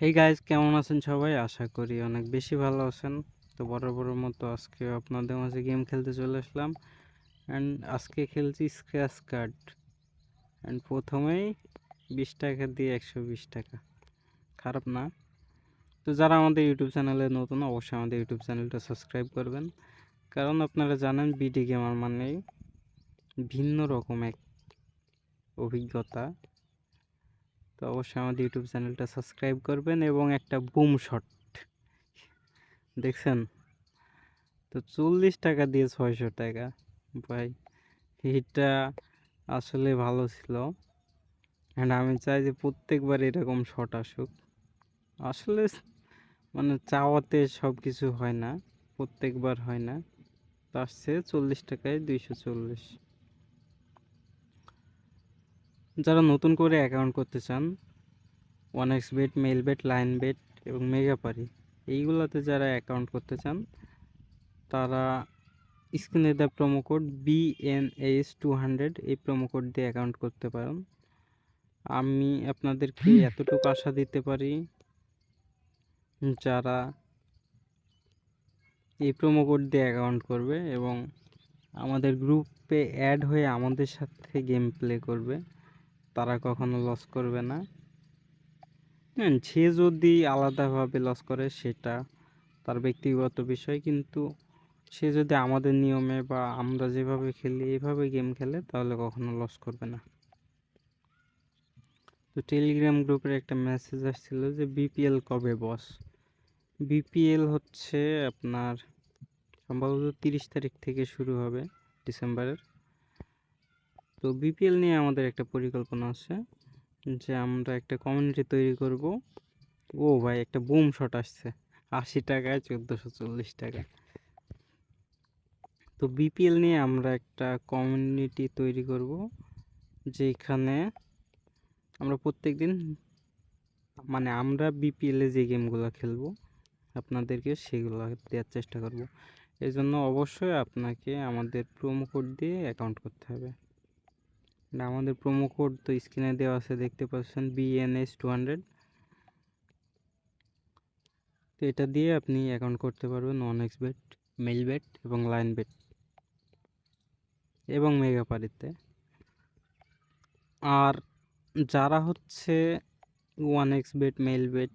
Hey guys, কেমন আছেন সবাই? আশা করি অনেক বেশি ভালো আছেন। তো বরাবরের মতো আজকে আপনাদের মাঝে গেম খেলতে চলে আসলাম। অ্যান্ড আজকে খেলছি স্ক্র্যাচ কার্ড। অ্যান্ড প্রথমেই 20 টাকা দিয়ে 120 টাকা, খারাপ না। তো যারা আমাদের ইউটিউব চ্যানেলে নতুন, অবশ্যই আমাদের ইউটিউব চ্যানেলটা সাবস্ক্রাইব করবেন, কারণ আপনারা জানেন বিডি গেমার মানেই ভিন্ন রকম এক অভিজ্ঞতা। তো অবশ্যই আমাদের ইউটিউব চ্যানেলটা সাবস্ক্রাইব করবেন এবং একটা বুম শট দেখছেন, তো 40 টাকা দিয়ে 600 টাকা। ভাই, এটা আসলে ভালো ছিল। অ্যান্ড আমি চাই যে প্রত্যেকবার এরকম শট আসুক। আসলে মানে চাওয়াতে সব কিছু হয় না, প্রত্যেকবার হয় না। তো আসছে 40 টাকায় 240। যারা নতুন করে অ্যাকাউন্ট করতে চান, OneXBet, মেইলবেট, লাইনবেট এবং মেগাপারি, এইগুলোতে যারা অ্যাকাউন্ট করতে চান তারা স্ক্রিনে দেওয়া প্রোমো কোড BNH200 এই প্রোমো কোড দিয়ে অ্যাকাউন্ট করতে পারেন। আমি আপনাদেরকে এতটুকু আশা দিতে পারি, যারা এই প্রোমো কোড দিয়ে অ্যাকাউন্ট করবে এবং আমাদের গ্রুপে অ্যাড হয়ে আমাদের সাথে গেম প্লে করবে, তারা কখনো লস করবে না। সে যদি আলাদাভাবে লস করে সেটা তার ব্যক্তিগত বিষয়, কিন্তু সে যদি আমাদের নিয়মে বা আমরা যেভাবে খেলি এইভাবে গেম খেলে, তাহলে কখনো লস করবে না। তো টেলিগ্রাম গ্রুপের একটা মেসেজ আসছিল যে বিপিএল কবে বস। বিপিএল হচ্ছে আপনার সম্ভবত 30 তারিখ থেকে শুরু হবে ডিসেম্বরের। তো বিপিএল নিয়ে আমাদের একটা পরিকল্পনা আছে যে আমরা একটা কমিউনিটি তৈরি করব। ও ভাই, একটা বুম শট আসছে 80 টাকায় 1440 টাকা। তো বিপিএল নিয়ে আমরা একটা কমিউনিটি তৈরি করব, যেখানে আমরা প্রত্যেক দিন মানে আমরা বিপিএলে যে গেমগুলো খেলবো আপনাদেরকে সেগুলো দেওয়ার চেষ্টা করব। এই জন্য অবশ্যই আপনাকে আমাদের প্রোমো কোড দিয়ে অ্যাকাউন্ট করতে হবে। আমাদের প্রোমো কোড তো স্ক্রিনে দেওয়া আছে, দেখতে পাচ্ছেন, BNH200। তো এটা দিয়ে আপনি অ্যাকাউন্ট করতে পারবেন OneXBet, মেইলবেট এবং লাইনবেট এবং মেগাপারিতে। আর যারা হচ্ছে OneXBet, মেইলবেট,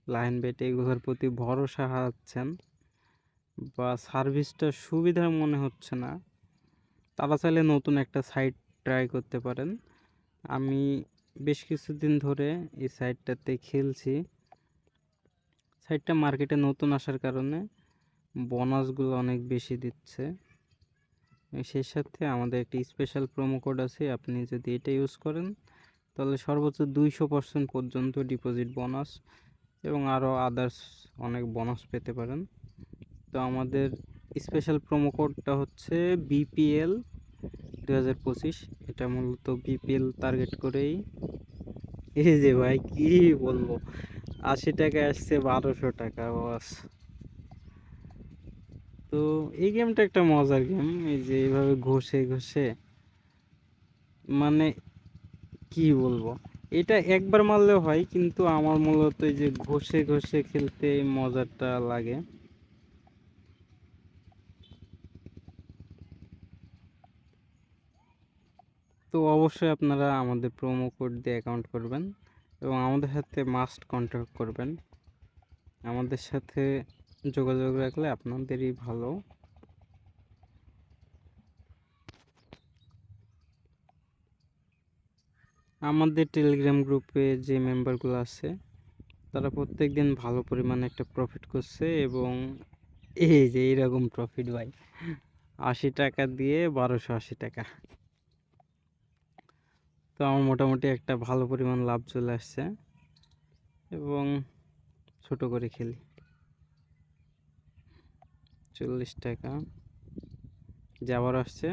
লাইনবেট এগুলোর প্রতি ভরসা হারাচ্ছেন বা সার্ভিসটা সুবিধার মনে হচ্ছে না, তারা চাইলে নতুন একটা সাইট ট্রাই করতে পারেন। আমি বেশ কিছুদিন ধরে এই সাইটটাতে খেলছি। সাইটটা মার্কেটে নতুন আসার কারণে বোনাসগুলো অনেক বেশি দিচ্ছে। সেই সাথে আমাদের একটি স্পেশাল প্রোমো কোড আছে, আপনি যদি এটা ইউজ করেন তাহলে সর্বোচ্চ 200% পর্যন্ত ডিপোজিট বোনাস এবং আরও আদার্স অনেক বোনাস পেতে পারেন। তো আমাদের স্পেশাল প্রোমো কোডটা হচ্ছে BPL 2025। এটা মূলত বিপিএল টার্গেট করেই। এই যে ভাই, কি বলবো, 80 টাকায় আসছে 1200 টাকা বাস। তো এই গেমটা একটা মজার গেম, এই যে এইভাবে ঘষে ঘষে, মানে কি বলবো, এটা একবার মারলেও হয়, কিন্তু আমার মূলত এই যে ঘষে ঘষে খেলতে এই মজাটা লাগে। তো অবশ্যই আপনারা আমাদের প্রোমো কোড দিয়ে অ্যাকাউন্ট করবেন এবং আমাদের সাথে মাস্ট কন্ট্যাক্ট করবেন। আমাদের সাথে যোগাযোগ রাখলে আপনাদেরই ভালো। আমাদের টেলিগ্রাম গ্রুপে যে মেম্বারগুলো আছে তারা প্রত্যেক দিন ভালো পরিমাণে একটা প্রফিট করছে এবং এই যে এইরকম প্রফিট ভাই, 80 টাকা দিয়ে 1280 টাকা। তো আমার মোটামুটি একটা ভালো পরিমাণ লাভ চলে আসছে এবং ছোট করে খেলি। 40 টাকা যে আবার আসছে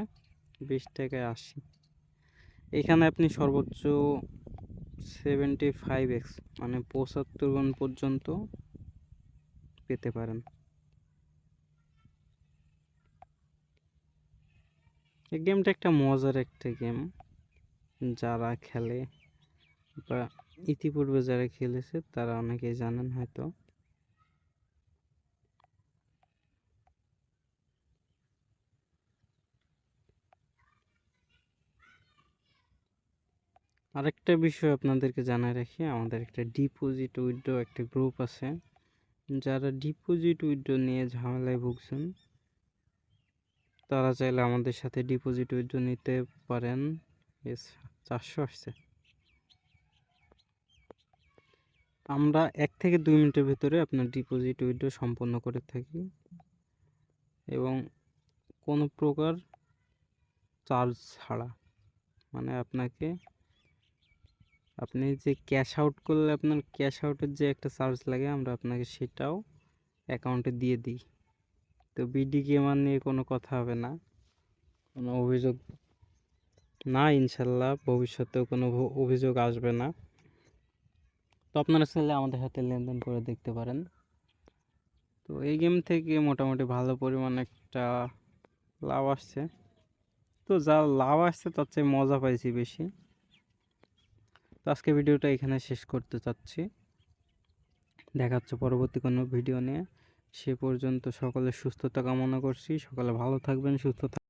20 টাকায় 80। এখানে আপনি সর্বোচ্চ 75x মানে 75 গুণ পর্যন্ত পেতে পারেন। এই গেমটা একটা মজার একটা গেম, যারা খেলে বা ইতিপূর্বে যারা খেলেছে তারা অনেকেই জানেন হয়তো। আরেকটা বিষয় আপনাদেরকে জানায় রাখি, আমাদের একটা ডিপোজিট উইথড্র একটা গ্রুপ আছে। যারা ডিপোজিট উইথড্র নিয়ে ঝামেলায় ভুগছেন তারা চাইলে আমাদের সাথে ডিপোজিট উইথড্র নিতে পারেন। 400 আসছে। আমরা 1 থেকে 2 মিনিটের ভিতরে আপনার ডিপোজিট উইথড্র সম্পন্ন করে থাকি এবং কোনো প্রকার চার্জ ছাড়া। মানে আপনি যে ক্যাশ আউট করলে আপনার ক্যাশ আউটের যে একটা চার্জ লাগে আমরা আপনাকে সেটাও অ্যাকাউন্টে দিয়ে দিই। তো বিডি গেমার নিয়ে কোনো কথা হবে না, কোনো অভিযোগ না, ইনশাল্লাহ ভবিষ্যতেও কোনো অভিযোগ আসবে না। তো আপনারা চাইলে আমাদের সাথে লেনদেন করে দেখতে পারেন। তো এই গেম থেকে মোটামুটি ভালো পরিমাণ একটা লাভ আসছে। তো যা লাভ আসছে তার চেয়ে মজা পাইছি বেশি। তো আজকে ভিডিওটা এখানে শেষ করতে চাচ্ছি। দেখা হচ্ছে পরবর্তী কোনো ভিডিও নিয়ে। সে পর্যন্ত সকলের সুস্থতা কামনা করছি। সকলে ভালো থাকবেন, সুস্থ থাকবেন।